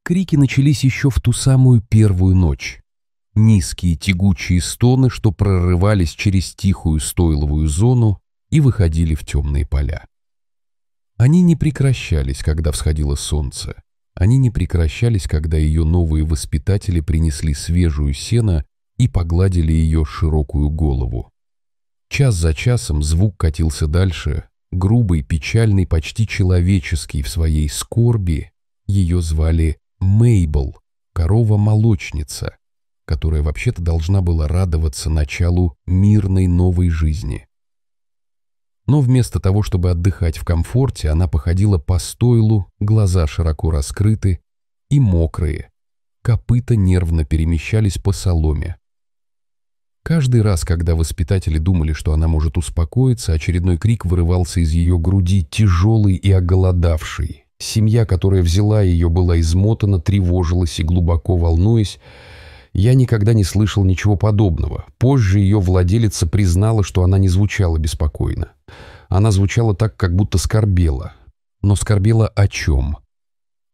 Крики начались еще в ту самую первую ночь. Низкие тягучие стоны, что прорывались через тихую стойловую зону и выходили в темные поля. Они не прекращались, когда всходило солнце. Они не прекращались, когда ее новые воспитатели принесли свежую сено и погладили ее широкую голову. Час за часом звук катился дальше, грубый, печальный, почти человеческий в своей скорби. Ее звали Мейбл, корова-молочница, которая вообще-то должна была радоваться началу мирной новой жизни. Но вместо того, чтобы отдыхать в комфорте, она походила по стойлу, глаза широко раскрыты и мокрые, копыта нервно перемещались по соломе. Каждый раз, когда воспитатели думали, что она может успокоиться, очередной крик вырывался из ее груди, тяжелый и оголодавший. Семья, которая взяла ее, была измотана, тревожилась и глубоко волнуясь. Я никогда не слышал ничего подобного. Позже ее владелица признала, что она не звучала беспокойно. Она звучала так, как будто скорбела. Но скорбела о чем?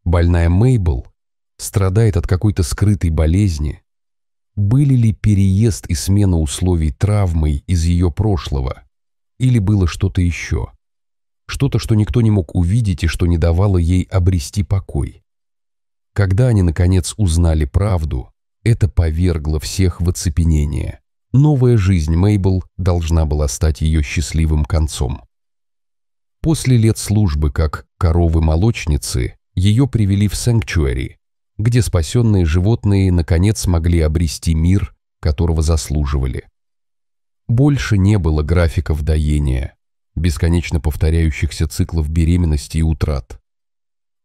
Больная Мейбл страдает от какой-то скрытой болезни. Были ли переезд и смена условий травмой из ее прошлого? Или было что-то еще? Что-то, что никто не мог увидеть и что не давало ей обрести покой. Когда они, наконец, узнали правду, это повергло всех в оцепенение. Новая жизнь Мейбл должна была стать ее счастливым концом. После лет службы как коровы-молочницы ее привели в Sanctuary, где спасенные животные наконец смогли обрести мир, которого заслуживали. Больше не было графиков доения, бесконечно повторяющихся циклов беременности и утрат.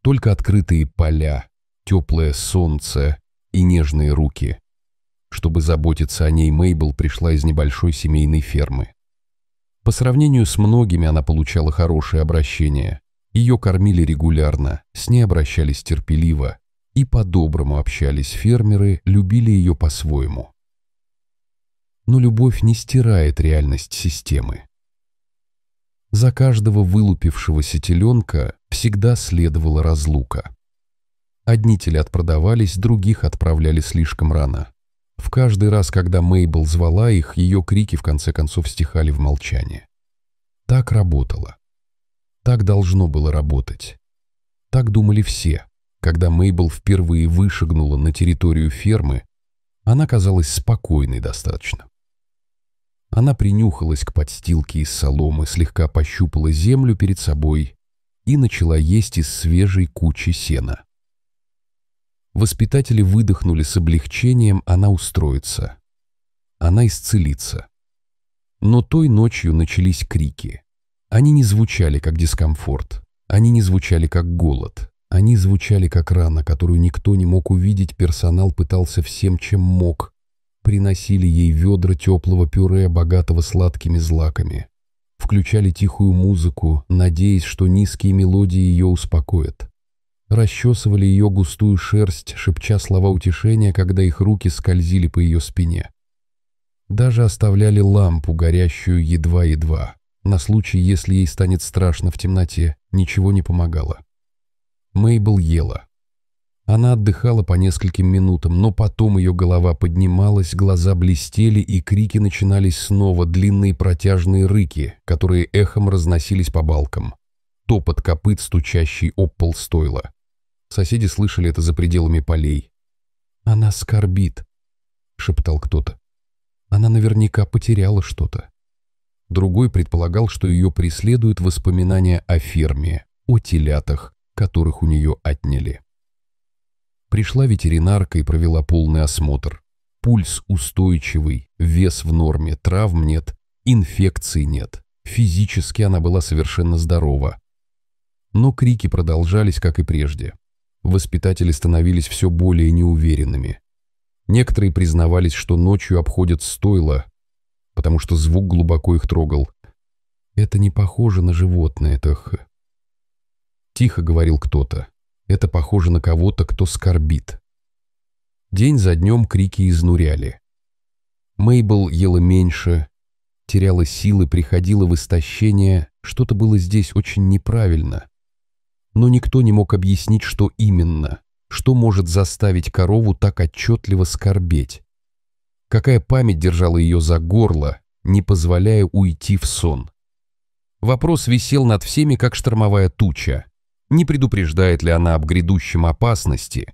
Только открытые поля, теплое солнце и нежные руки. Чтобы заботиться о ней, Мейбл пришла из небольшой семейной фермы. По сравнению с многими она получала хорошее обращение. Ее кормили регулярно, с ней обращались терпеливо и по-доброму общались фермеры, любили ее по-своему. Но любовь не стирает реальность системы. За каждого вылупившегося теленка всегда следовала разлука. Одни телят продавались, других отправляли слишком рано. В каждый раз, когда Мейбл звала их, ее крики в конце концов стихали в молчании. Так работало. Так должно было работать. Так думали все. Когда Мейбл впервые вышагнула на территорию фермы, она казалась спокойной достаточно. Она принюхалась к подстилке из соломы, слегка пощупала землю перед собой и начала есть из свежей кучи сена. Воспитатели выдохнули с облегчением, она устроится. Она исцелится. Но той ночью начались крики. Они не звучали как дискомфорт, они не звучали как голод, они звучали как рана, которую никто не мог увидеть, персонал пытался всем, чем мог. Приносили ей ведра теплого пюре, богатого сладкими злаками. Включали тихую музыку, надеясь, что низкие мелодии ее успокоят. Расчесывали ее густую шерсть, шепча слова утешения, когда их руки скользили по ее спине. Даже оставляли лампу, горящую едва-едва. На случай, если ей станет страшно в темноте, ничего не помогало. Мейбл ела. Она отдыхала по нескольким минутам, но потом ее голова поднималась, глаза блестели, и крики начинались снова, длинные протяжные рыки, которые эхом разносились по балкам. Топот копыт, стучащий об пол стойла. Соседи слышали это за пределами полей. «Она скорбит», — шептал кто-то. «Она наверняка потеряла что-то». Другой предполагал, что ее преследуют воспоминания о ферме, о телятах, которых у нее отняли. Пришла ветеринарка и провела полный осмотр. Пульс устойчивый, вес в норме, травм нет, инфекций нет. Физически она была совершенно здорова. Но крики продолжались, как и прежде. Воспитатели становились все более неуверенными. Некоторые признавались, что ночью обходят стойла, потому что звук глубоко их трогал. «Это не похоже на животное, это...» Тихо говорил кто-то. «Это похоже на кого-то, кто скорбит». День за днем крики изнуряли. Мейбл ела меньше, теряла силы, приходила в истощение, что-то было здесь очень неправильно. Но никто не мог объяснить, что именно. Что может заставить корову так отчетливо скорбеть? Какая память держала ее за горло, не позволяя уйти в сон? Вопрос висел над всеми, как штормовая туча. Не предупреждает ли она об грядущем опасности?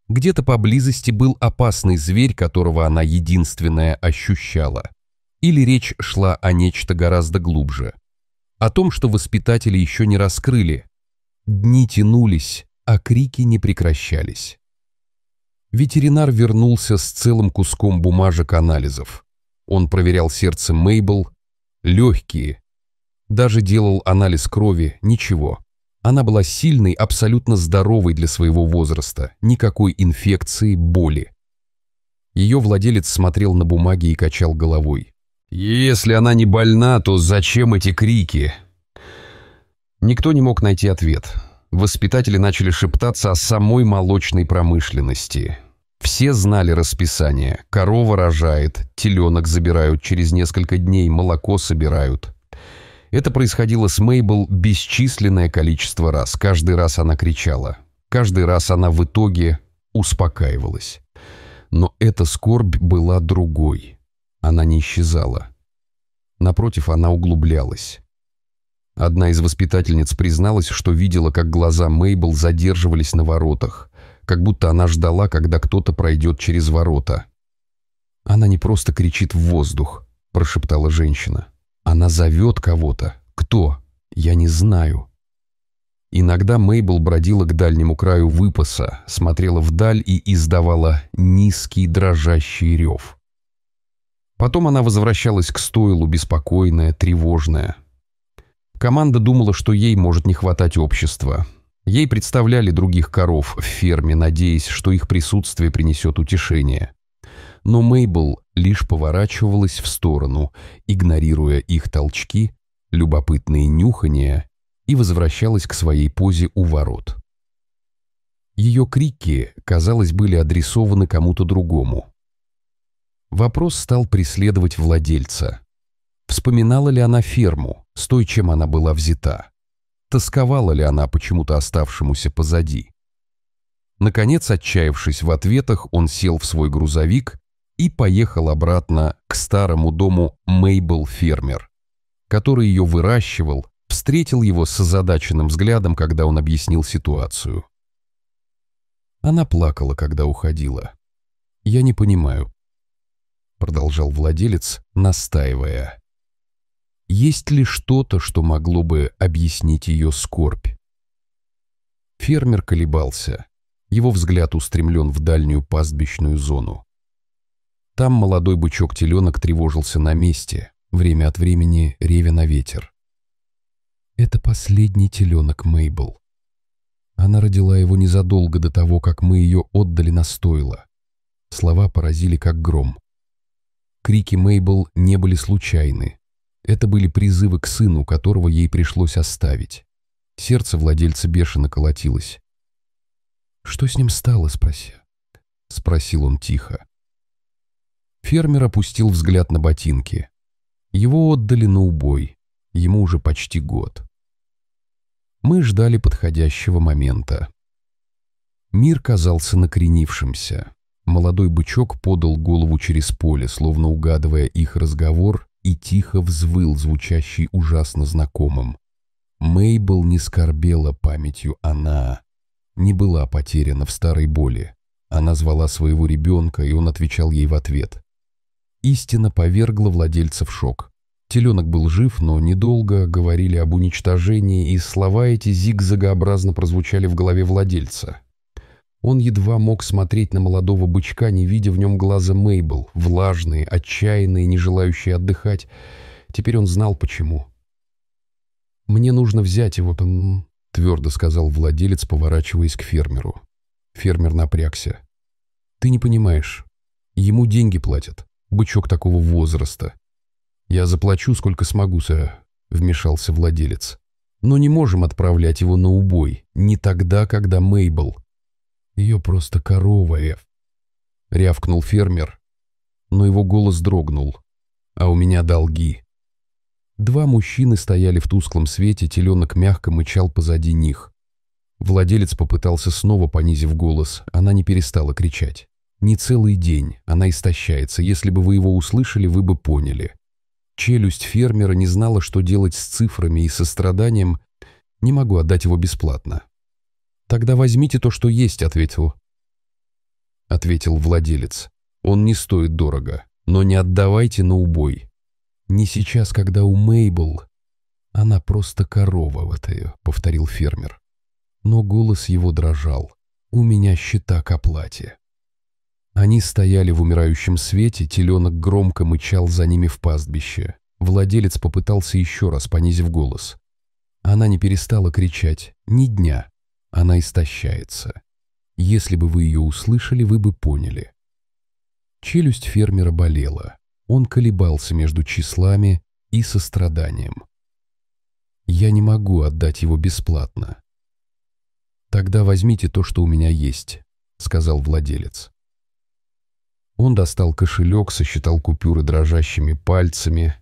Где-то поблизости был опасный зверь, которого она единственная ощущала. Или речь шла о нечто гораздо глубже. О том, что воспитатели еще не раскрыли. Дни тянулись, а крики не прекращались. Ветеринар вернулся с целым куском бумажек анализов. Он проверял сердце Мейбл, легкие. Даже делал анализ крови, ничего. Она была сильной, абсолютно здоровой для своего возраста, никакой инфекции, боли. Ее владелец смотрел на бумаги и качал головой. «Если она не больна, то зачем эти крики?» Никто не мог найти ответ. Воспитатели начали шептаться о самой молочной промышленности. Все знали расписание. Корова рожает, теленок забирают через несколько дней, молоко собирают. Это происходило с Мейбл бесчисленное количество раз. Каждый раз она кричала. Каждый раз она в итоге успокаивалась. Но эта скорбь была другой. Она не исчезала. Напротив, она углублялась. Одна из воспитательниц призналась, что видела, как глаза Мейбл задерживались на воротах, как будто она ждала, когда кто-то пройдет через ворота. «Она не просто кричит в воздух», — прошептала женщина. «Она зовет кого-то. Кто? Я не знаю». Иногда Мейбл бродила к дальнему краю выпаса, смотрела вдаль и издавала низкий дрожащий рев. Потом она возвращалась к стойлу, беспокойная, тревожная. Команда думала, что ей может не хватать общества. Ей представляли других коров в ферме, надеясь, что их присутствие принесет утешение. Но Мейбл лишь поворачивалась в сторону, игнорируя их толчки, любопытные нюхания, и возвращалась к своей позе у ворот. Ее крики, казалось, были адресованы кому-то другому. Вопрос стал преследовать владельца. Вспоминала ли она ферму, с той, чем она была взята? Тосковала ли она почему-то оставшемуся позади? Наконец, отчаявшись в ответах, он сел в свой грузовик и поехал обратно к старому дому Мейбл фермер, который ее выращивал, встретил его с озадаченным взглядом, когда он объяснил ситуацию. Она плакала, когда уходила. «Я не понимаю», — продолжал владелец, настаивая. «Есть ли что-то, что могло бы объяснить ее скорбь?» Фермер колебался. Его взгляд устремлен в дальнюю пастбищную зону. Там молодой бычок-теленок тревожился на месте, время от времени ревя на ветер. «Это последний теленок Мейбл. Она родила его незадолго до того, как мы ее отдали на стойло». Слова поразили как гром. Крики Мейбл не были случайны. Это были призывы к сыну, которого ей пришлось оставить. Сердце владельца бешено колотилось. «Что с ним стало?» — спросил он тихо. Фермер опустил взгляд на ботинки. Его отдали на убой. Ему уже почти год. Мы ждали подходящего момента. Мир казался накренившимся. Молодой бычок подал голову через поле, словно угадывая их разговор, и тихо взвыл, звучащий ужасно знакомым. Мейбл не скорбела памятью, она не была потеряна в старой боли. Она звала своего ребенка, и он отвечал ей в ответ. Истина повергла владельца в шок. Теленок был жив, но недолго, говорили об уничтожении, и слова эти зигзагообразно прозвучали в голове владельца. Он едва мог смотреть на молодого бычка, не видя в нем глаза Мейбл, влажные, отчаянные, не желающие отдыхать. Теперь он знал, почему. «Мне нужно взять его», — твердо сказал владелец, поворачиваясь к фермеру. Фермер напрягся. «Ты не понимаешь. Ему деньги платят. Бычок такого возраста. Я заплачу, сколько смогу, вмешался владелец. Но не можем отправлять его на убой. Не тогда, когда Мейбл. Ее просто корова, рявкнул фермер, но его голос дрогнул. А у меня долги. Два мужчины стояли в тусклом свете, теленок мягко мычал позади них. Владелец попытался снова, понизив голос. Она не перестала кричать. «Не целый день. Она истощается. Если бы вы его услышали, вы бы поняли». Челюсть фермера не знала, что делать с цифрами и состраданием. «Не могу отдать его бесплатно». «Тогда возьмите то, что есть», — ответил владелец. «Он не стоит дорого, но не отдавайте на убой. Не сейчас, когда у Мейбл...» «Она просто корова в этой», — повторил фермер. Но голос его дрожал. «У меня счета к оплате». Они стояли в умирающем свете, теленок громко мычал за ними в пастбище. Владелец попытался еще раз, понизив голос. Она не перестала кричать. «Ни дня. Она истощается. Если бы вы ее услышали, вы бы поняли». Челюсть фермера болела. Он колебался между числами и состраданием. «Я не могу отдать его бесплатно». «Тогда возьмите то, что у меня есть», — сказал владелец. Он достал кошелек, сосчитал купюры дрожащими пальцами.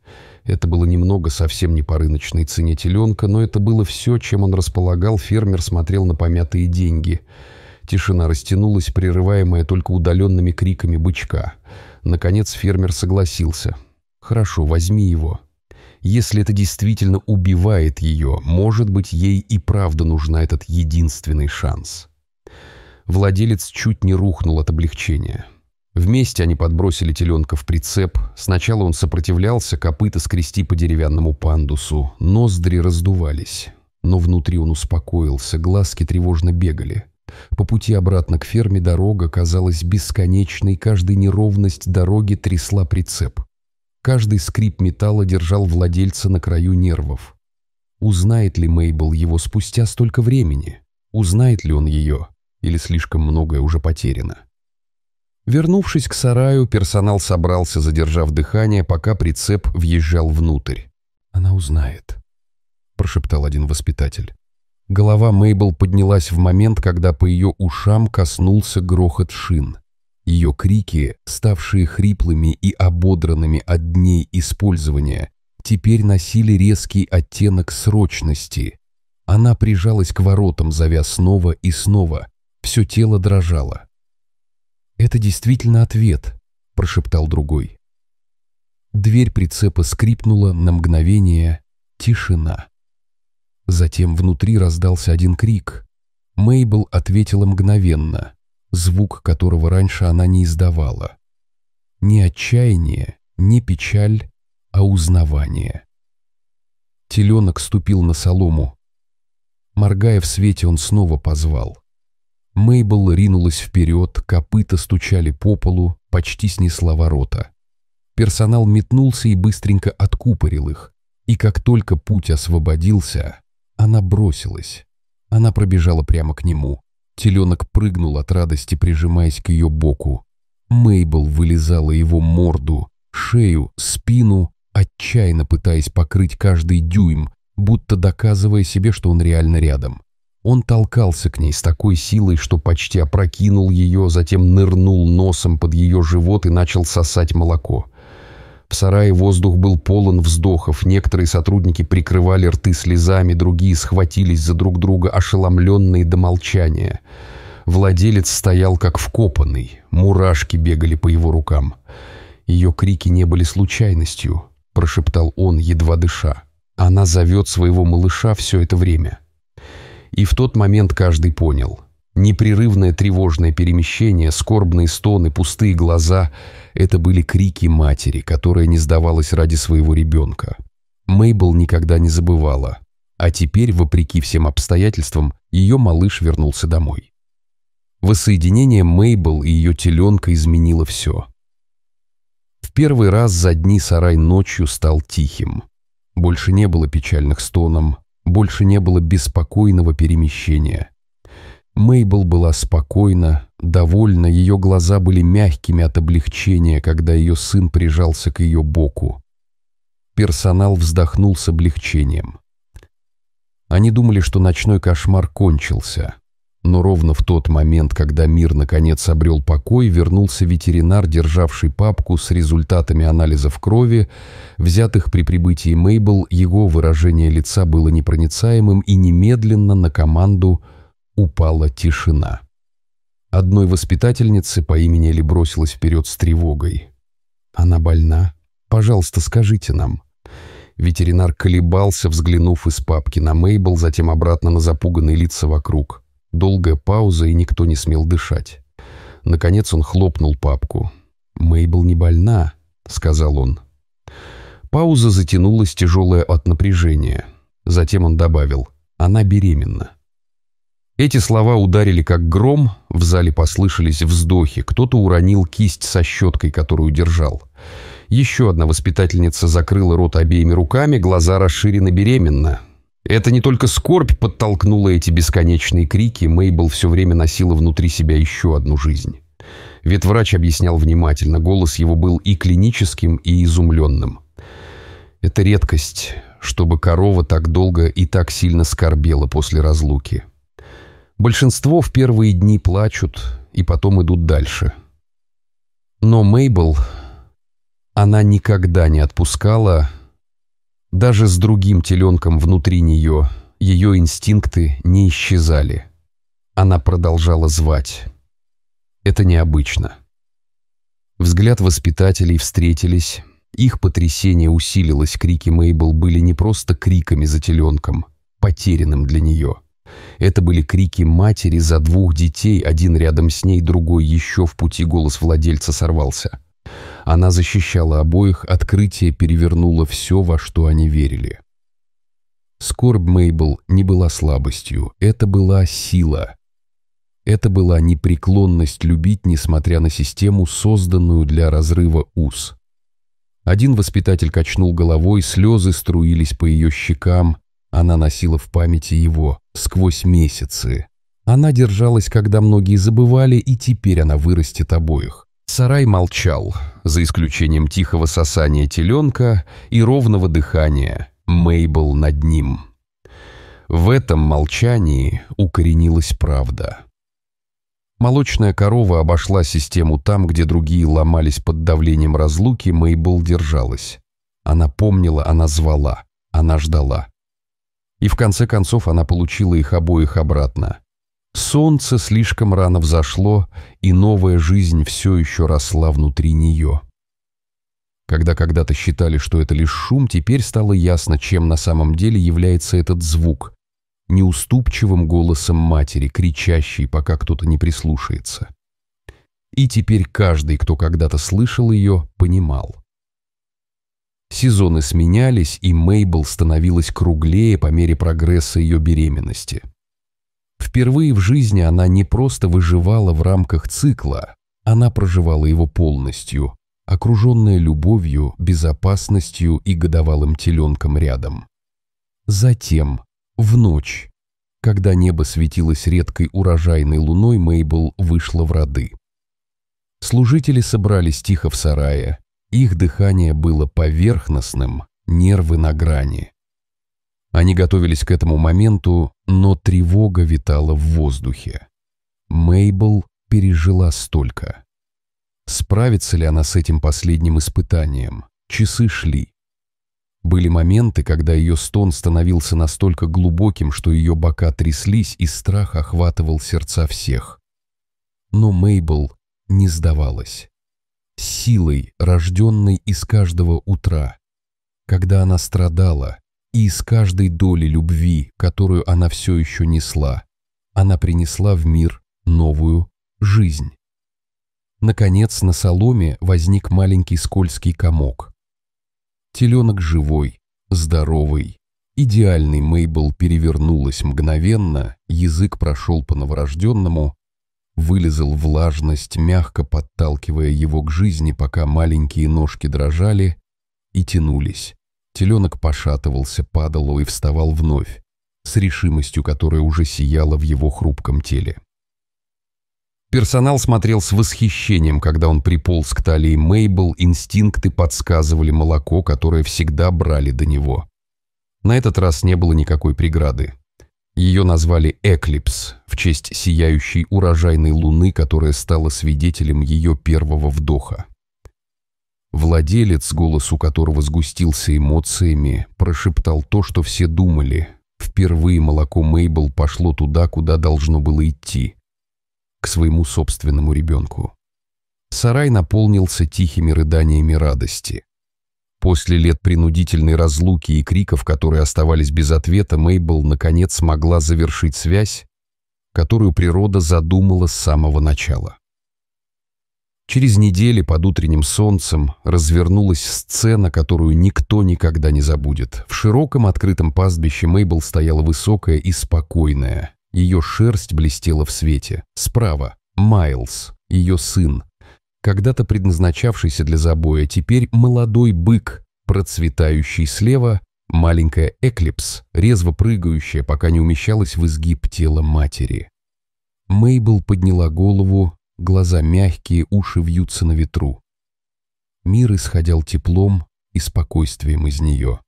Это было немного, совсем не по рыночной цене теленка, но это было все, чем он располагал. Фермер смотрел на помятые деньги. Тишина растянулась, прерываемая только удаленными криками бычка. Наконец фермер согласился. «Хорошо, возьми его. Если это действительно убивает ее, может быть, ей и правда нужен этот единственный шанс». Владелец чуть не рухнул от облегчения. Вместе они подбросили теленка в прицеп. Сначала он сопротивлялся, копыта скрести по деревянному пандусу. Ноздри раздувались. Но внутри он успокоился, глазки тревожно бегали. По пути обратно к ферме дорога казалась бесконечной, каждая неровность дороги трясла прицеп. Каждый скрип металла держал владельца на краю нервов. Узнает ли Мейбл его спустя столько времени? Узнает ли он ее? Или слишком многое уже потеряно? Вернувшись к сараю, персонал собрался, задержав дыхание, пока прицеп въезжал внутрь. «Она узнает», — прошептал один воспитатель. Голова Мейбл поднялась в момент, когда по ее ушам коснулся грохот шин. Ее крики, ставшие хриплыми и ободранными от дней использования, теперь носили резкий оттенок срочности. Она прижалась к воротам, зовя снова и снова. Все тело дрожало. «Это действительно ответ», — прошептал другой. Дверь прицепа скрипнула на мгновение. Тишина. Затем внутри раздался один крик. Мейбл ответила мгновенно, звук которого раньше она не издавала. Не отчаяние, не печаль, а узнавание. Теленок ступил на солому. Моргая в свете, он снова позвал. Мейбл ринулась вперед, копыта стучали по полу, почти снесла ворота. Персонал метнулся и быстренько откупорил их. И как только путь освободился, она бросилась. Она пробежала прямо к нему. Теленок прыгнул от радости, прижимаясь к ее боку. Мейбл вылизала его морду, шею, спину, отчаянно пытаясь покрыть каждый дюйм, будто доказывая себе, что он реально рядом. Он толкался к ней с такой силой, что почти опрокинул ее, затем нырнул носом под ее живот и начал сосать молоко. В сарае воздух был полон вздохов, некоторые сотрудники прикрывали рты слезами, другие схватились за друг друга, ошеломленные до молчания. Владелец стоял как вкопанный, мурашки бегали по его рукам. «Ее крики не были случайностью», — прошептал он, едва дыша. «Она зовет своего малыша все это время». И в тот момент каждый понял. Непрерывное тревожное перемещение, скорбные стоны, пустые глаза — это были крики матери, которая не сдавалась ради своего ребенка. Мейбл никогда не забывала. А теперь, вопреки всем обстоятельствам, ее малыш вернулся домой. Воссоединение Мейбл и ее теленка изменило все. В первый раз за дни сарай ночью стал тихим. Больше не было печальных стонов, больше не было беспокойного перемещения. Мейбл была спокойна, довольна, ее глаза были мягкими от облегчения, когда ее сын прижался к ее боку. Персонал вздохнул с облегчением. Они думали, что ночной кошмар кончился. Но ровно в тот момент, когда мир наконец обрел покой, вернулся ветеринар, державший папку с результатами анализов крови, взятых при прибытии Мейбл. Его выражение лица было непроницаемым, и немедленно на команду упала тишина. Одной воспитательнице по имени Элли бросилась вперед с тревогой. «Она больна? Пожалуйста, скажите нам». Ветеринар колебался, взглянув из папки на Мейбл, затем обратно на запуганные лица вокруг. Долгая пауза, и никто не смел дышать. Наконец он хлопнул папку. «Мейбл не больна», — сказал он. Пауза затянулась, тяжелая от напряжения. Затем он добавил: «Она беременна». Эти слова ударили как гром, в зале послышались вздохи, кто-то уронил кисть со щеткой, которую держал. Еще одна воспитательница закрыла рот обеими руками, глаза расширены: «Беременна». Это не только скорбь подтолкнула эти бесконечные крики, Мейбл все время носила внутри себя еще одну жизнь. Ветврач объяснял внимательно, голос его был и клиническим, и изумленным. Это редкость, чтобы корова так долго и так сильно скорбела после разлуки. Большинство в первые дни плачут и потом идут дальше. Но Мейбл, она никогда не отпускала, даже с другим теленком внутри нее, ее инстинкты не исчезали. Она продолжала звать. Это необычно. Взгляд воспитателей встретились, их потрясение усилилось, крики Мейбл были не просто криками за теленком, потерянным для нее. Это были крики матери за двух детей, один рядом с ней, другой еще в пути, голос владельца сорвался. Она защищала обоих, открытие перевернуло все, во что они верили. Скорбь Мейбл не была слабостью, это была сила. Это была непреклонность любить, несмотря на систему, созданную для разрыва уз. Один воспитатель качнул головой, слезы струились по ее щекам, она носила в памяти его сквозь месяцы. Она держалась, когда многие забывали, и теперь она вырастет обоих. Сарай молчал, за исключением тихого сосания теленка и ровного дыхания Мейбл над ним. В этом молчании укоренилась правда. Молочная корова обошла систему там, где другие ломались под давлением разлуки, Мейбл держалась. Она помнила, она звала, она ждала. И в конце концов она получила их обоих обратно. Солнце слишком рано взошло, и новая жизнь все еще росла внутри нее. Когда когда-то считали, что это лишь шум, теперь стало ясно, чем на самом деле является этот звук. Неуступчивым голосом матери, кричащей, пока кто-то не прислушается. И теперь каждый, кто когда-то слышал ее, понимал. Сезоны сменялись, и Мейбл становилась круглее по мере прогресса ее беременности. Впервые в жизни она не просто выживала в рамках цикла, она проживала его полностью, окруженная любовью, безопасностью и годовалым теленком рядом. Затем, в ночь, когда небо светилось редкой урожайной луной, Мейбл вышла в роды. Служители собрались тихо в сарае. Их дыхание было поверхностным, нервы на грани. Они готовились к этому моменту, но тревога витала в воздухе. Мейбл пережила столько. Справится ли она с этим последним испытанием? Часы шли. Были моменты, когда ее стон становился настолько глубоким, что ее бока тряслись, и страх охватывал сердца всех. Но Мейбл не сдавалась. Силой, рожденной из каждого утра, когда она страдала, и из каждой доли любви, которую она все еще несла, она принесла в мир новую жизнь. Наконец, на соломе возник маленький скользкий комок. Теленок живой, здоровый, идеальный. Мейбл перевернулась мгновенно, язык прошел по новорожденному, вылизал влажность, мягко подталкивая его к жизни, пока маленькие ножки дрожали и тянулись. Теленок пошатывался, падал и вставал вновь, с решимостью, которая уже сияла в его хрупком теле. Персонал смотрел с восхищением, когда он приполз к талии Мейбл, инстинкты подсказывали молоко, которое всегда брали до него. На этот раз не было никакой преграды. Ее назвали «Эклипс» в честь сияющей урожайной луны, которая стала свидетелем ее первого вдоха. Владелец, голос у которого сгустился эмоциями, прошептал то, что все думали. Впервые молоко Мейбл пошло туда, куда должно было идти, к своему собственному ребенку. Сарай наполнился тихими рыданиями радости. После лет принудительной разлуки и криков, которые оставались без ответа, Мейбл наконец смогла завершить связь, которую природа задумала с самого начала. Через недели под утренним солнцем развернулась сцена, которую никто никогда не забудет. В широком открытом пастбище Мейбл стояла высокая и спокойная. Ее шерсть блестела в свете. Справа — Майлз, ее сын, когда-то предназначавшийся для забоя, теперь молодой бык, процветающий слева, маленькая Эклипс, резво прыгающая, пока не умещалась в изгиб тела матери. Мейбл подняла голову, глаза мягкие, уши вьются на ветру. Мир исходил теплом и спокойствием из нее.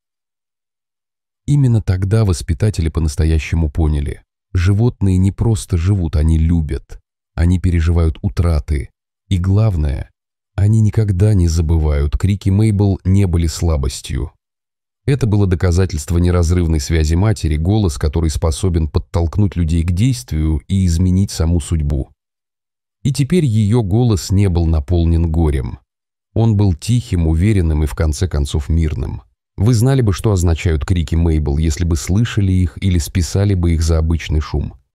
Именно тогда воспитатели по-настоящему поняли: животные не просто живут, они любят, они переживают утраты. И главное, они никогда не забывают, крики Мейбл не были слабостью. Это было доказательство неразрывной связи матери, голос, который способен подтолкнуть людей к действию и изменить саму судьбу. И теперь ее голос не был наполнен горем. Он был тихим, уверенным и в конце концов мирным. Вы знали бы, что означают крики Мейбл, если бы слышали их или списали бы их за обычный шум.